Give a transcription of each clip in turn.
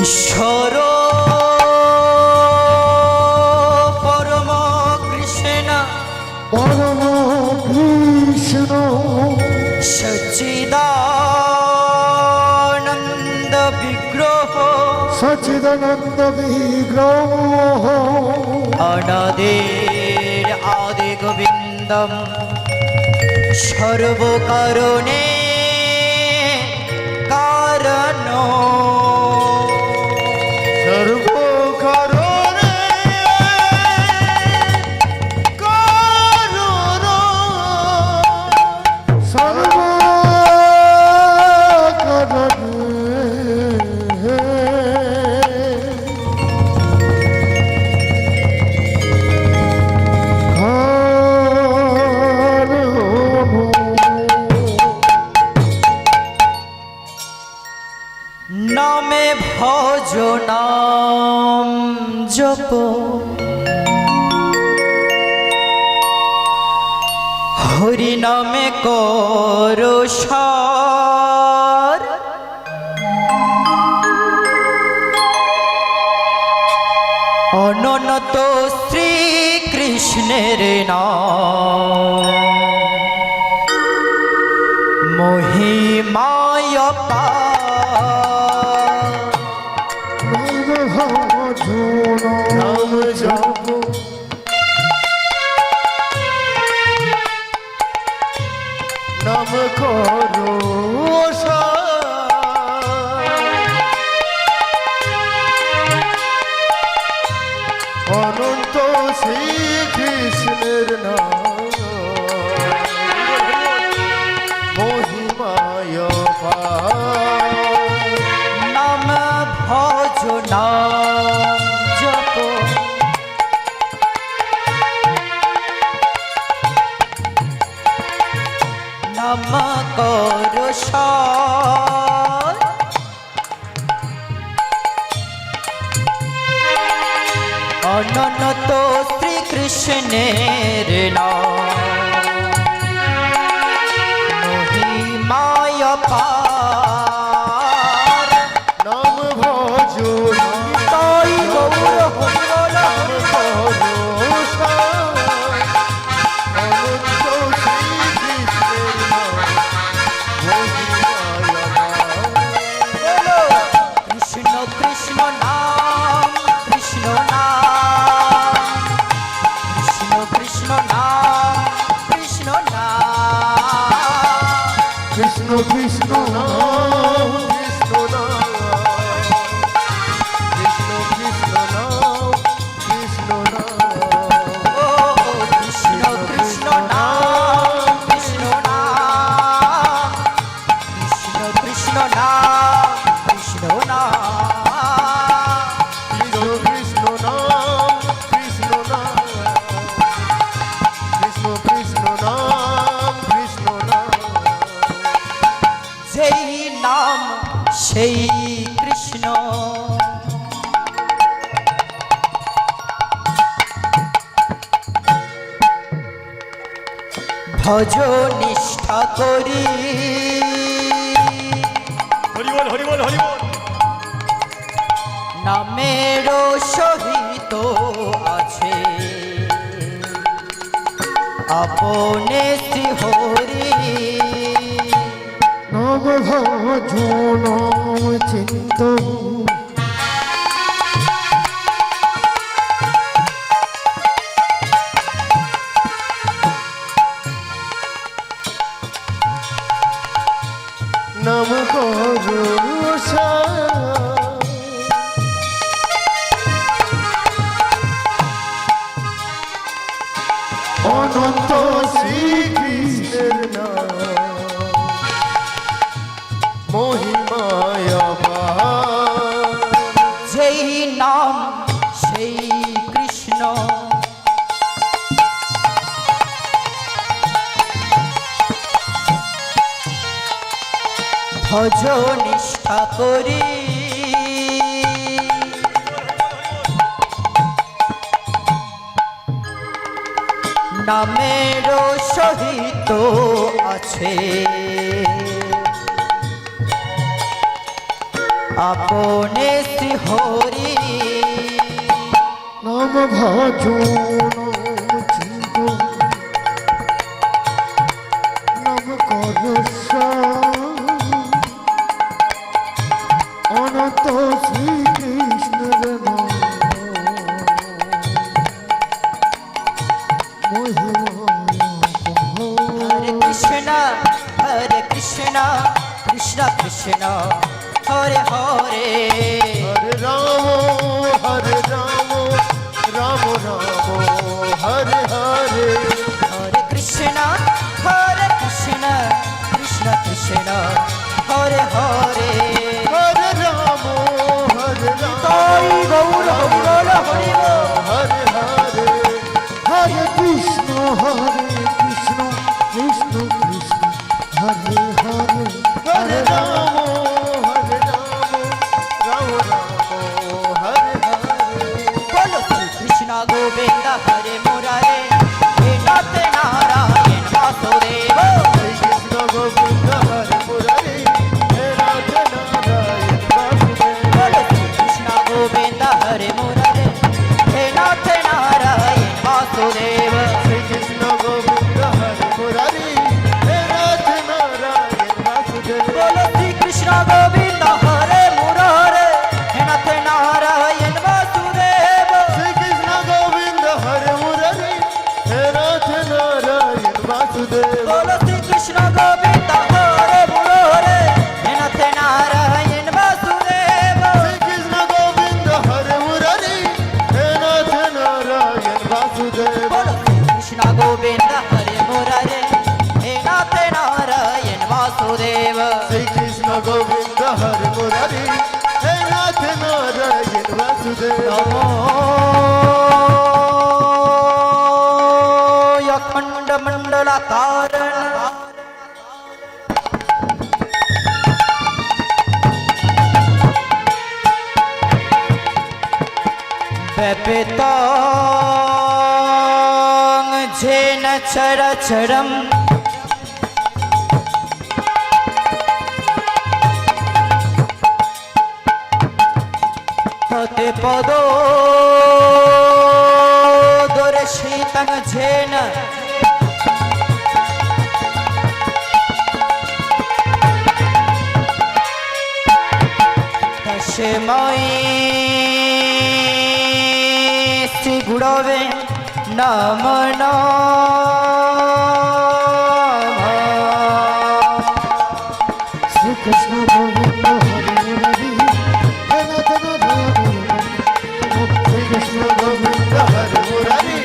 ঈশ্বর পরম কৃষ্ণ পরম কৃষ্ণ সচ্চিদানন্দ বিগ্রহ সচিদানন্দ বিগ্রহ অনাদির আদি গোবিন্দম সর্বকারণে কারণ সর্বকারণে কারণ নামে ভজ নাম জপ হরি নামে কর সার অনন্ত শ্রীকৃষ্ণের নাম মহিমায় পার নাম জপ নাম করো অনন্ত শ্রীকৃষ্ণের নাম মহিমায় পার নাম ভজ নাম জপ নাম কর সার অনন্ত শ্রীকৃষ্ণের নাম মহিমায় পার নাম ভজ তাই গৌর হরি বল নাম করো অনন্ত শ্রীকৃষ্ণের নাম মহিমায় পার বলো কৃষ্ণ কৃষ্ণ নাম কৃষ্ণ নাম কৃষ্ণ কৃষ্ণ নাম কৃষ্ণ নাম কৃষ্ণ কৃষ্ণ নাম কৃষ্ণ নাম কৃষ্ণ কৃষ্ণ নাম কৃষ্ণ নাম ও কৃষ্ণ কৃষ্ণ নাম কৃষ্ণ নাম কৃষ্ণ কৃষ্ণ নাম কৃষ্ণ নাম কৃষ্ণ কৃষ্ণ নাম কৃষ্ণ নাম কৃষ্ণ কৃষ্ণ নাম কৃষ্ণ নাম যেই নাম সেই কৃষ্ণ ভজ নিষ্ঠা করি হরি বল হরি বল হরি বল নামের সহিত আছে আপনে শ্রী হরি নাম ভজ নাম চিন্ত নাম করো অনন্ত শ্রীকৃষ্ণের নাম মহিমায় পার যেই নাম সেই কৃষ্ণ ভজ নিষ্ঠা করি নামের সহিত আছে আপনে শ্রী হরি নাম ভজন চিন্ত নাম করস অনন্ত শ্রীকৃষ্ণের নাম হরে কৃষ্ণ কৃষ্ণ কৃষ্ণ হরে হরে হরে রাম রাম রাম হরে হরে হরে কৃষ্ণ কৃষ্ণ কৃষ্ণ হরে হরে হরে রাম তাই গৌর হরিবল হরিব হরে হরে হরে কৃষ্ণ কৃষ্ণ কৃষ্ণ হরে হরে হরে রাম রাম হরে হরে বলো শ্রী কৃষ্ণ গোবিন্দ হরে মুরারে হে নাথ নারায়ণ বাসুদেব শ্রী কৃষ্ণ গোবিন্দ হরে মুরারি হে নাথ নারায়ণ বাসুদেব বলো শ্রী কৃষ্ণ গোবিন্দ হরে মুরারে হে নাথ নারায়ণ বাসুদেব শ্রী কৃষ্ণ গোবিন্দ হরে মুরারি হে নাথ নারায়ণ বাসুদেব বলো শ্রী কৃষ্ণ গোবিন্দ হরে মুরারে হে নাথ নারায়ণ বাসুদেব শ্রী কৃষ্ণ গোবিন্দ হরে মুরারি হে নাথ নারায়ণ বাসুদেব বলো শ্রী কৃষ্ণ গোবিন্দ হরে মুরারে হে নাথ নারায়ণ বাসুদেব শ্রী কৃষ্ণ গোবিন্দ হরে মুরারি হে নাথ নারায়ণ বাসুদেব বলো শ্রী কৃষ্ণ গোবিন্দ হরে মুরারে হে নাথ নারায়ণ বাসুদেব শ্রী কৃষ্ণ গোবিন্দ হরে মুরারি হে নাথ নারায়ণ বাসুদেব নমো অখণ্ড মণ্ডলাকারণ ব্যপিতং যেন চরচরম পদে পদ দর্শিতং যেন তস্मै শ্রী গুরবে নমো নমঃ শ্রী কৃষ্ণ গোবিন্দ হরে মুরারি হে নাথ নারায়ণ শ্রী কৃষ্ণ গোবিন্দ হরে মুরারি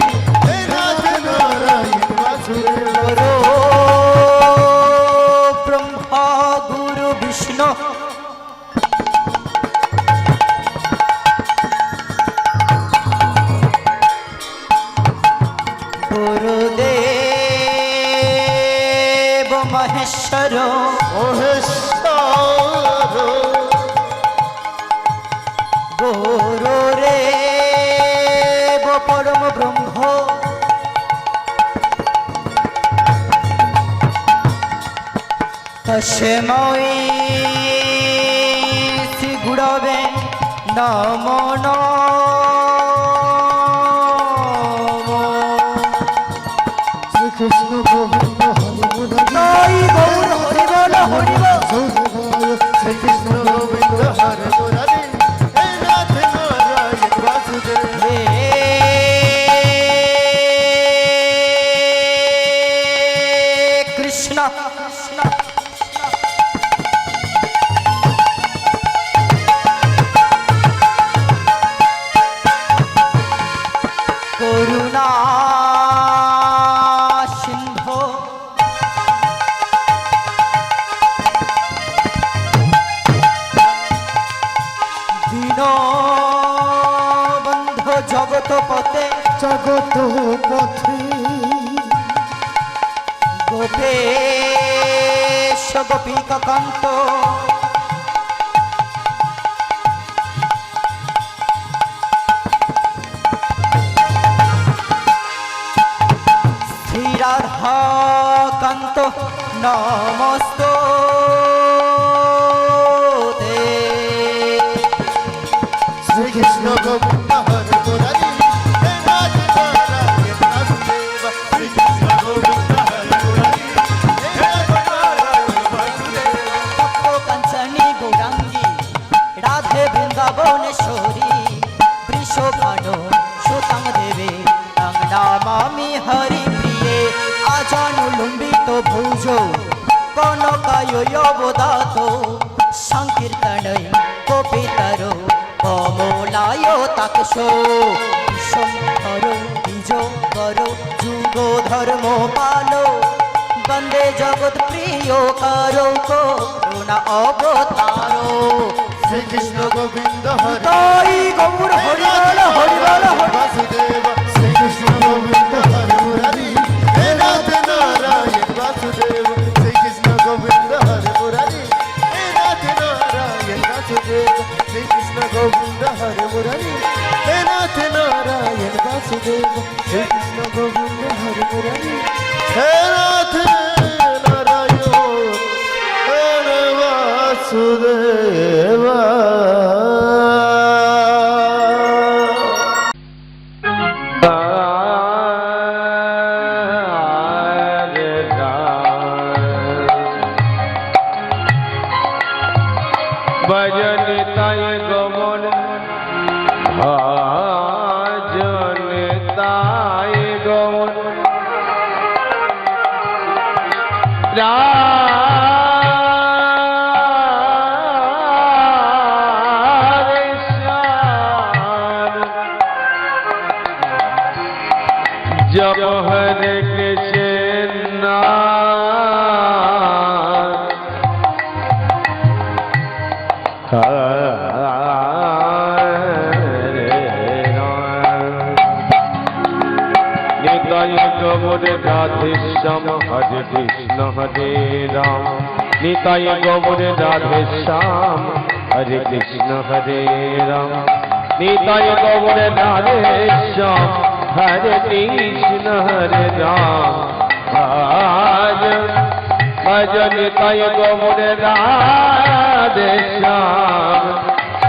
হে নাথ নারায়ণ বাসুদেব গুরু ব্রহ্মা গুরু বিষ্ণু গুরুদেব মহেশ্বর মহেশ্বর গুরু রেব পরম ব্রহ্ম তস্मै শ্রী গুরবে নমো নমঃ শ্রী কৃষ্ণ গোবিন্দ হরে মুরারি তাই গৌর হরিবল হরিব সৌদেবায় শ্রী কৃষ্ণ গোবিন্দ হরে মুরারি হে নাথ নারায়ণ বাসুদেব হে কৃষ্ণ করুণা সিন্ধু দীনবন্ধু জগৎ পতে জগত পথে গোপেশ গোপিকা কান্ত শ্রীরাধা কান্ত নমস্তে अवदात संकीर्तनै कपितर कमलाय ताक्षो करो निज करो जुग धर्म पालो वंदे जगत प्रिय करो करुणा अवतारो श्री कृष्ण गोविंद हरे ताई गौर हरिबल हरिबल वासुदेव श्री कृष्ण गोविंद हरे मुरारी हे नाथ नारायण वासुदेव श्री कृष्ण गोविंद हरे मुरारी हे नाथ नारायण वासुदेव श्री कृष्ण गोविंद हरे मुरारी हे नाथ नारायण वासुदेव श्री कृष्ण गोविंद हरे मुरारी हे नाथ नारायण हरे वासुदेव भजन ताय गमन भजन ताय गमन राधे श्याम जप हरे कृष्ण निताय गौर राधे श्याम हरे कृष्ण हरे राम निताय गौर राधे श्याम हरे कृष्ण हरे राम निताय गौर राधे श्याम हरे कृष्ण हरे राम भज निताय गौर राधे श्याम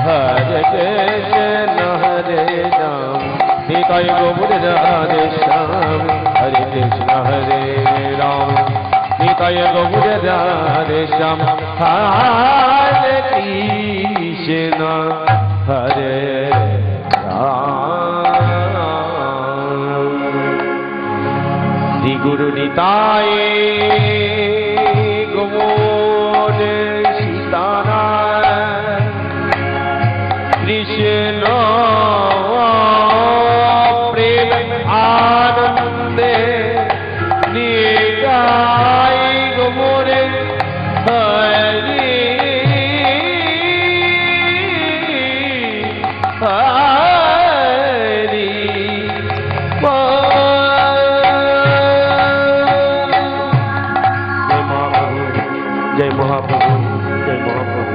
हरे कृष्ण हरे राम निताय गौर राधे श्याम हरे कृष्ण हरे राम निताय गौर राधे श्याम हरे कृष्ण हरे राम श्री गुरु निताय गौर सीतानाथ कृष्ण आनंदे निताय गौर हरि हरि जय महाप्रभु जय महाप्रभु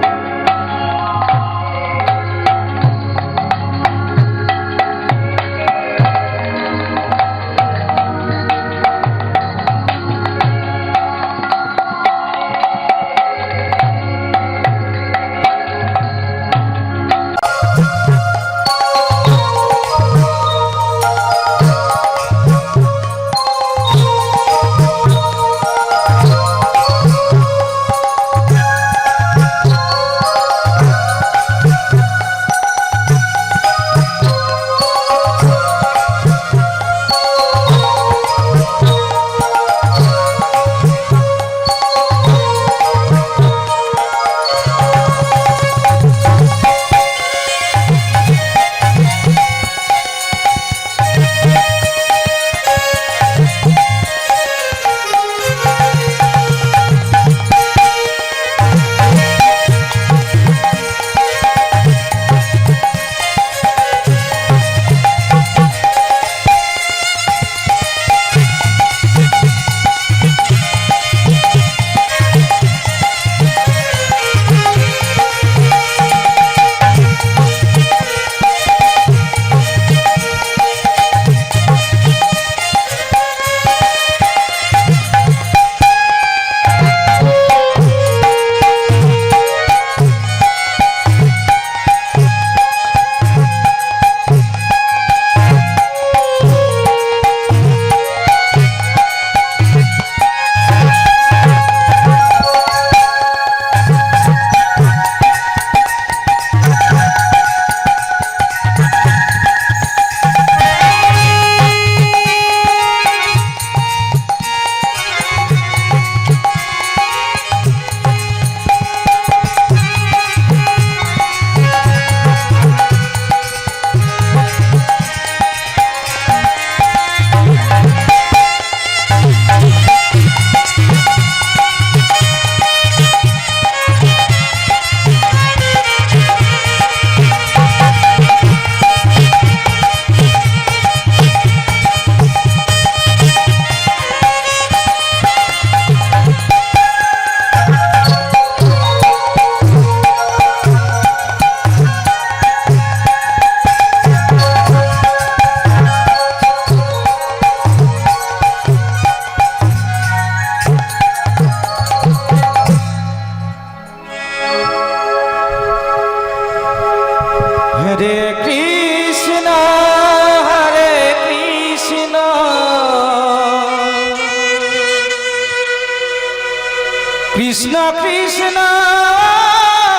কৃষ্ণ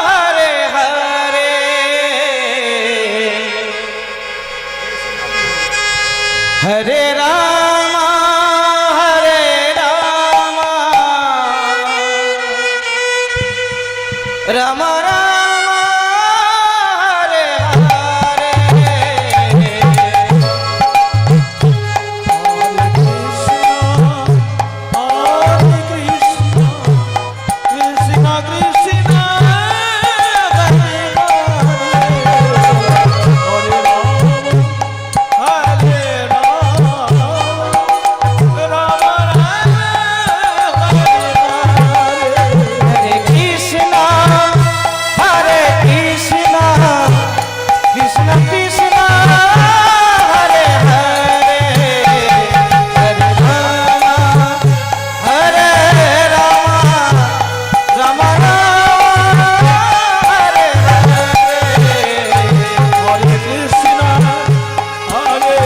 হরে হরে হরে রাম রাম রাম হরে হরে হরে কৃষ্ণ হরে কৃষ্ণ কৃষ্ণ কৃষ্ণ হরে হরে হরে রাম হরে রাম রাম রাম হরে হরে হরে কৃষ্ণ হরে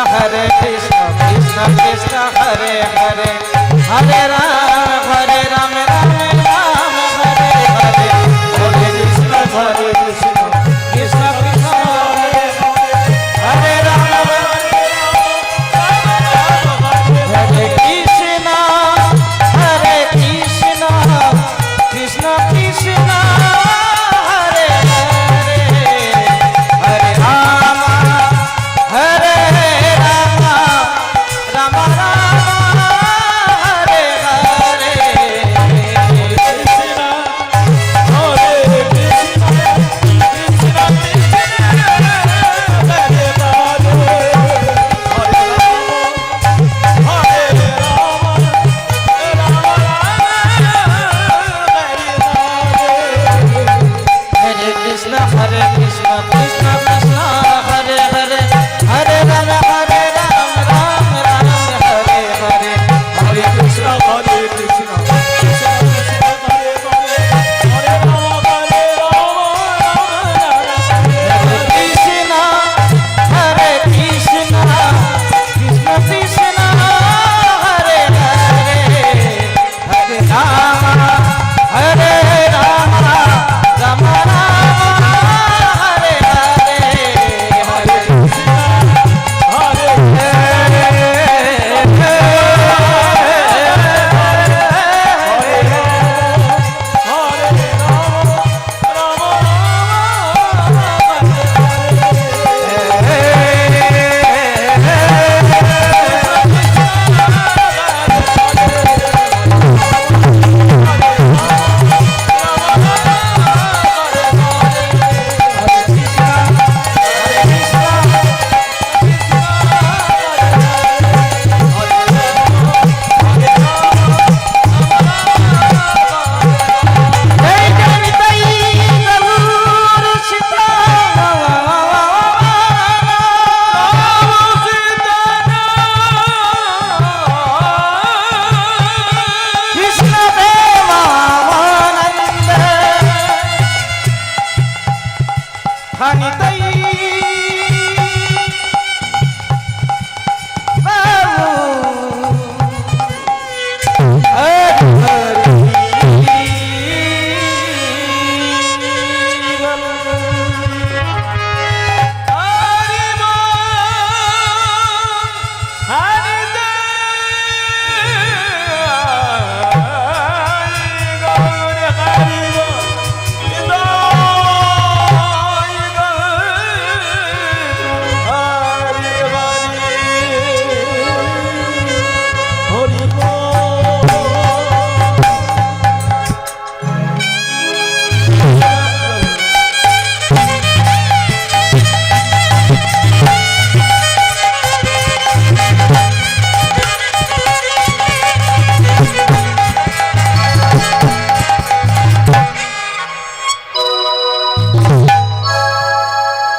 Hare Krishna, Krishna Krishna, Hare Hare.